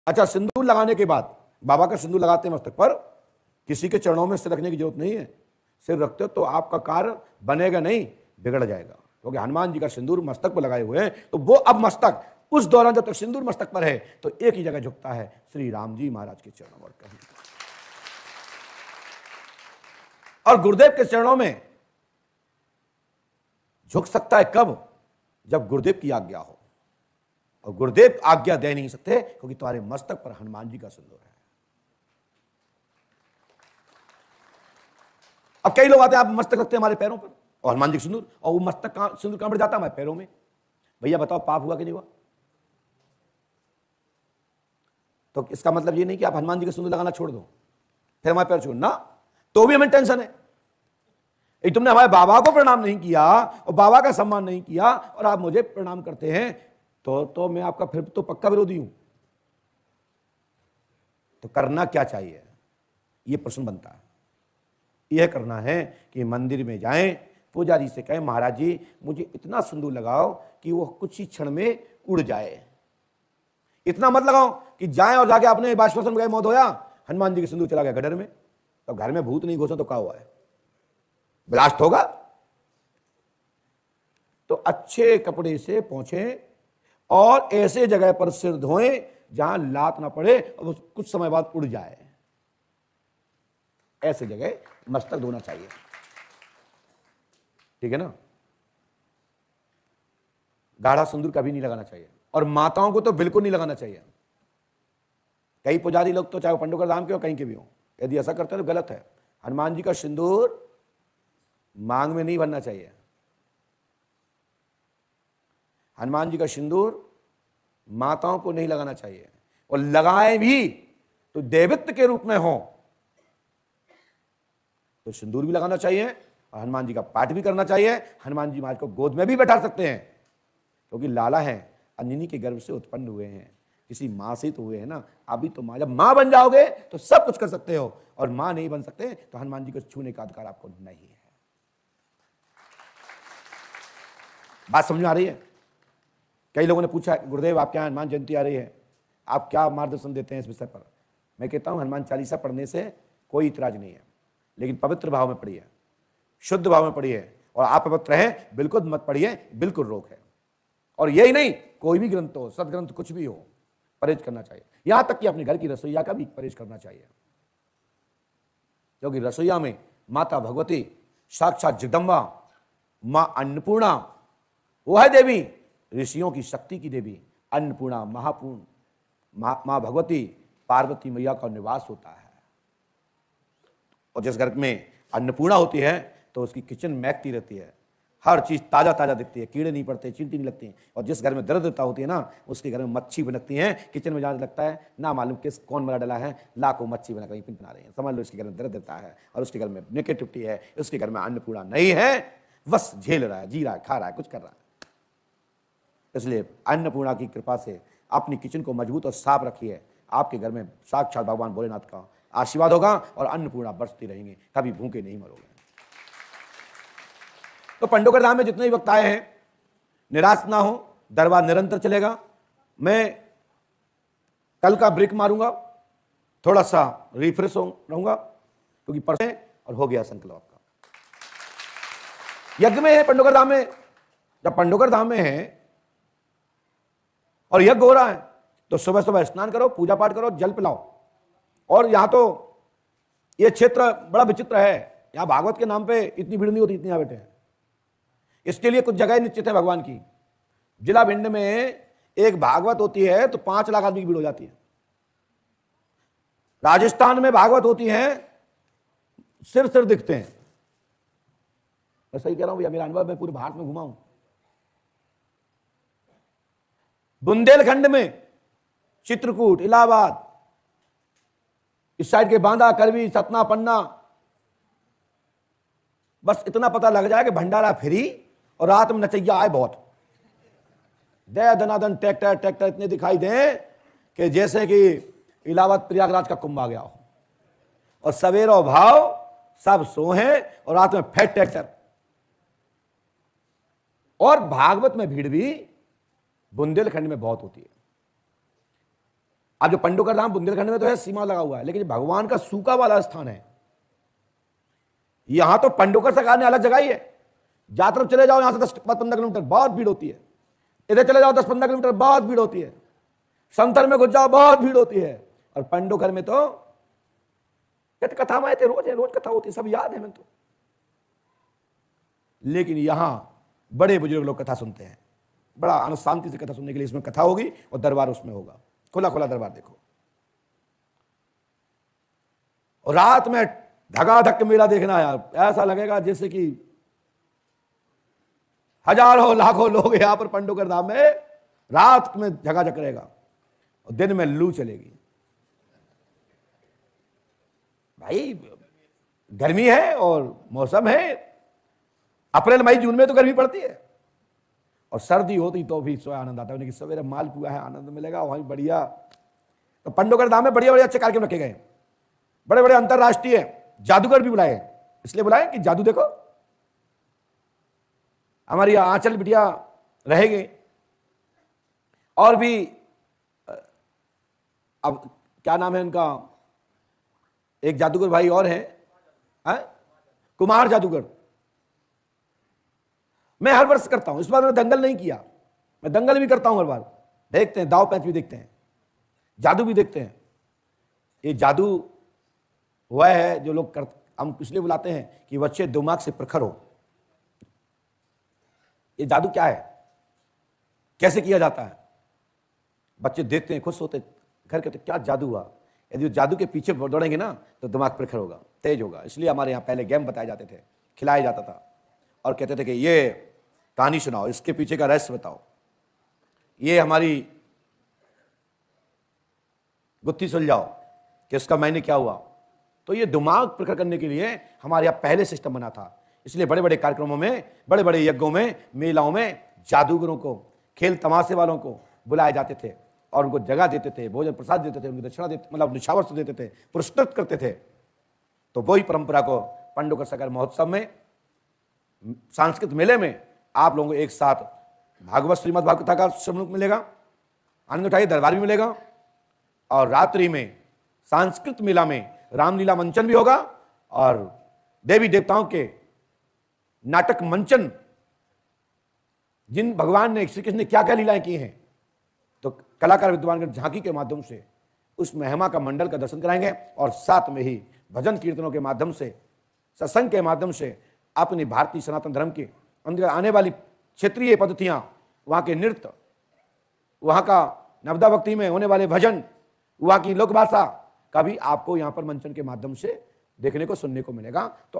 अच्छा, सिंदूर लगाने के बाद बाबा का सिंदूर लगाते हैं मस्तक पर, किसी के चरणों में सिर रखने की जरूरत नहीं है। सिर रखते हो तो आपका कार्य बनेगा नहीं, बिगड़ जाएगा, क्योंकि हनुमान जी का सिंदूर मस्तक पर लगाए हुए हैं। तो वो अब मस्तक उस दौरान जब तक सिंदूर मस्तक पर है तो एक ही जगह झुकता है, श्री राम जी महाराज के चरणों पर कहीं। और गुरुदेव के चरणों में झुक सकता है कब? जब गुरुदेव की आज्ञा हो, और गुरुदेव आज्ञा दे नहीं सकते क्योंकि तुम्हारे मस्तक पर हनुमान जी का सिंदूर है। अब कई लोग आते हैं, आप मस्तक रखते हैं हमारे पैरों पर और हनुमान जी का सिंदूर, और वो मस्तक का सिंदूर कहां बढ़ जाता है? हमारे पैरों में। भैया बताओ, पाप हुआ कि नहीं हुआ? तो इसका मतलब ये नहीं कि आप हनुमान जी का सिंदूर लगाना छोड़ दो फिर हमारे पैर छोड़ना, तो भी हमें टेंशन है। तुमने हमारे बाबा को प्रणाम नहीं किया और बाबा का सम्मान नहीं किया और आप मुझे प्रणाम करते हैं, तो मैं आपका फिर तो पक्का विरोधी हूं। तो करना क्या चाहिए, यह प्रश्न बनता है। यह करना है कि मंदिर में जाएं, पुजारी से कहें, महाराज जी मुझे इतना सिंदूर लगाओ कि वो कुछ ही क्षण में उड़ जाए। इतना मत लगाओ कि जाएं और जाके आपने बाष्पीभवन में गए, मौत होया, हनुमान जी के सिंदूर चला गया गडर में, तो घर में भूत नहीं घुसा तो क्या हुआ है? ब्लास्ट होगा। तो अच्छे कपड़े से पहुंचे और ऐसे जगह पर सिर धोएं जहां लात ना पड़े और कुछ समय बाद उड़ जाए। ऐसे जगह मस्तक धोना चाहिए, ठीक है ना। गाढ़ा सिंदूर कभी नहीं लगाना चाहिए, और माताओं को तो बिल्कुल नहीं लगाना चाहिए। कई पुजारी लोग तो चाहे वो पंडोकर धाम के हो कहीं के भी हो, यदि ऐसा करते हैं तो गलत है। हनुमान जी का सिंदूर मांग में नहीं भरना चाहिए। हनुमान जी का सिंदूर माताओं को नहीं लगाना चाहिए, और लगाए भी तो देवित्व के रूप में हो तो सिंदूर भी लगाना चाहिए, और हनुमान जी का पाठ भी करना चाहिए। हनुमान जी महाराज को गोद में भी बैठा सकते हैं, क्योंकि लाला है, अंजनी के गर्भ से उत्पन्न हुए हैं, किसी मां से तो हुए हैं ना। अभी तो मां, जब मां बन जाओगे तो सब कुछ कर सकते हो, और मां नहीं बन सकते तो हनुमान जी को छूने का अधिकार आपको नहीं है। बात समझ में आ रही है? कई लोगों ने पूछा, गुरुदेव आप क्या हनुमान जयंती आ रही है, आप क्या मार्गदर्शन देते हैं इस विषय पर? मैं कहता हूं हनुमान चालीसा पढ़ने से कोई इतराज नहीं है, लेकिन पवित्र भाव में पढ़िए, शुद्ध भाव में पढ़िए, और आप पवित्र हैं बिल्कुल मत पढ़िए, बिल्कुल रोक है। और यही नहीं, कोई भी ग्रंथ हो, सदग्रंथ कुछ भी हो, परहेज करना चाहिए। यहां तक कि अपने घर की रसोईया का भी परहेज करना चाहिए, क्योंकि रसोईया में माता भगवती साक्षात जगदम्बा मां अन्नपूर्णा, वो है देवी, ऋषियों की शक्ति की देवी अन्नपूर्णा, महापूर्ण मां भगवती पार्वती मैया का निवास होता है। और जिस घर में अन्नपूर्णा होती है तो उसकी किचन महकती रहती है, हर चीज ताजा ताजा दिखती है, कीड़े नहीं पड़ते, चींटी नहीं लगती। और जिस घर में दरिद्रता होती है ना, उसके घर में मच्छी बनती है, किचन में जाने लगता है ना मालूम किस कौन मरा डाला है, लाखों मच्छी बना कहीं बना रहे हैं, समझ लो इसके घर में दरिद्रता है, और उसके घर में नेगेटिविटी है, उसके घर में अन्नपूर्णा नहीं है, बस झेल रहा है, जी रहा है, खा रहा है, कुछ कर रहा है। इसलिए अन्नपूर्णा की कृपा से अपनी किचन को मजबूत और साफ रखिए, आपके घर में साक्षात भगवान भोलेनाथ का आशीर्वाद होगा और अन्नपूर्णा बरसती रहेंगे, कभी भूखे नहीं मरोगे। तो पंडोकर धाम में जितने भी वक्त आए हैं, निराश ना हो, दरबार निरंतर चलेगा। मैं कल का ब्रेक मारूंगा, थोड़ा सा रिफ्रेश रहूंगा, क्योंकि परसों और हो गया संकल्प आपका। यज्ञ में है पंडोकर धाम में, जब पंडोकर धाम में है और यज्ञ हो रहा है तो सुबह सुबह स्नान करो, पूजा पाठ करो, जल पिलाओ। और यहां तो यह क्षेत्र बड़ा विचित्र है, यहां भागवत के नाम पे इतनी भीड़ नहीं होती, इतनी यहां बैठे हैं। इसके लिए कुछ जगह निश्चित है भगवान की। जिला भिंड में एक भागवत होती है तो 5 लाख आदमी की भीड़ हो जाती है। राजस्थान में भागवत होती है, सिर सिर दिखते हैं। मैं सही कह रहा हूं भैया, मेरा अनुभव, मैं पूरे भारत में घुमा हूं। बुंदेलखंड में चित्रकूट, इलाहाबाद, इस साइड के बांदा, करवी, सतना, पन्ना, बस इतना पता लग जाए कि भंडारा फ्री और रात में नचैया आए बहुत, दे दनादन ट्रैक्टर ट्रैक्टर इतने दिखाई दें कि जैसे कि इलाहाबाद प्रयागराज का कुंभ आ गया हो, और सवेरो भाव सब सोहे और रात में फैट ट्रैक्टर। और भागवत में भीड़ भी बुंदेलखंड में बहुत होती है। अब जो पंडोकर धाम बुंदेलखंड में तो है, सीमा लगा हुआ है, लेकिन भगवान का सूखा वाला स्थान है। यहां तो पंडोकर सरकार ने अलग जगह ही है। जहां तरफ चले जाओ, यहां से 10-15 किलोमीटर बहुत भीड़ होती है। इधर चले जाओ 10-15 किलोमीटर बहुत भीड़ होती है। संथर में घुस जाओ बहुत भीड़ होती है। और पंडोकर में तो कथा में आए थे, रोज है, रोज कथा होती है, सब याद है मैं तो। लेकिन यहां बड़े बुजुर्ग लोग कथा सुनते हैं, बड़ा आनंद शांति से कथा सुनने के लिए इसमें कथा होगी और दरबार उसमें होगा, खुला खुला दरबार देखो। और रात में धकाधक मेला देखना यार, ऐसा लगेगा जैसे कि हजारों लाखों लोग यहां पर पंडोकर धाम में रात में झकाझक रहेगा और दिन में लू चलेगी। भाई गर्मी है और मौसम है, अप्रैल मई जून में तो गर्मी पड़ती है, और सर्दी होती तो भी स्वयं आनंद आता है कि सवेरे मालपुआ है, आनंद मिलेगा वहीं बढ़िया। तो पंडोकर धाम में बढ़िया बढ़िया अच्छे कार्यक्रम रखे गए, बड़े बड़े अंतरराष्ट्रीय जादूगर भी बुलाए, इसलिए बुलाए कि जादू देखो। हमारी आंचल बिटिया रहेगी, और भी अब क्या नाम है उनका, एक जादूगर भाई और है, कुमार जादूगर। मैं हर वर्ष करता हूं, इस बार मैंने दंगल नहीं किया, मैं दंगल भी करता हूं हर बार। देखते हैं, दाव पैंच भी देखते हैं, जादू भी देखते हैं। ये जादू वह है जो लोग हम इसलिए बुलाते हैं कि बच्चे दिमाग से प्रखर हो। ये जादू क्या है, कैसे किया जाता है, बच्चे देखते हैं, खुश होते, घर कहते क्या जादू हुआ। यदि जादू के पीछे दौड़ेंगे ना तो दिमाग प्रखर होगा, तेज होगा। इसलिए हमारे यहाँ पहले गेम बताए जाते थे, खिलाया जाता था, और कहते थे कि ये कहानी सुनाओ, इसके पीछे का रहस्य बताओ, ये हमारी गुत्थी सुलझाओ कि इसका मायने क्या हुआ। तो ये दिमाग प्रखर करने के लिए हमारे यहाँ पहले सिस्टम बना था। इसलिए बड़े बड़े कार्यक्रमों में, बड़े बड़े यज्ञों में, मेलाओं में जादूगरों को, खेल तमाशे वालों को बुलाए जाते थे और उनको जगह देते थे, भोजन प्रसाद देते थे, उनको दक्षिणा देते, मतलब निछावर से देते थे, पुरस्कृत करते थे। तो वही परंपरा को पंडोकर सागर महोत्सव में, सांस्कृतिक मेले में आप लोगों को एक साथ भागवत श्रीमद् भागवत कथा का श्रवण मिलेगा, आनंद उठाइए, दरबार भी मिलेगा, और रात्रि में सांस्कृतिक मेला में रामलीला मंचन भी होगा, और देवी देवताओं के नाटक मंचन, जिन भगवान ने, श्री कृष्ण ने क्या क्या लीलाएं की हैं, तो कलाकार विद्वानगण झांकी के माध्यम से उस महिमा का मंडल का दर्शन कराएंगे, और साथ में ही भजन कीर्तनों के माध्यम से, सत्संग के माध्यम से अपनी भारतीय सनातन धर्म के अंदर आने वाली क्षेत्रीय पद्धतियां, वहां के नृत्य, वहां का नवदा भक्ति में होने वाले भजन, वहां की लोक भाषा का भी आपको यहां पर मंचन के माध्यम से देखने को, सुनने को मिलेगा। तो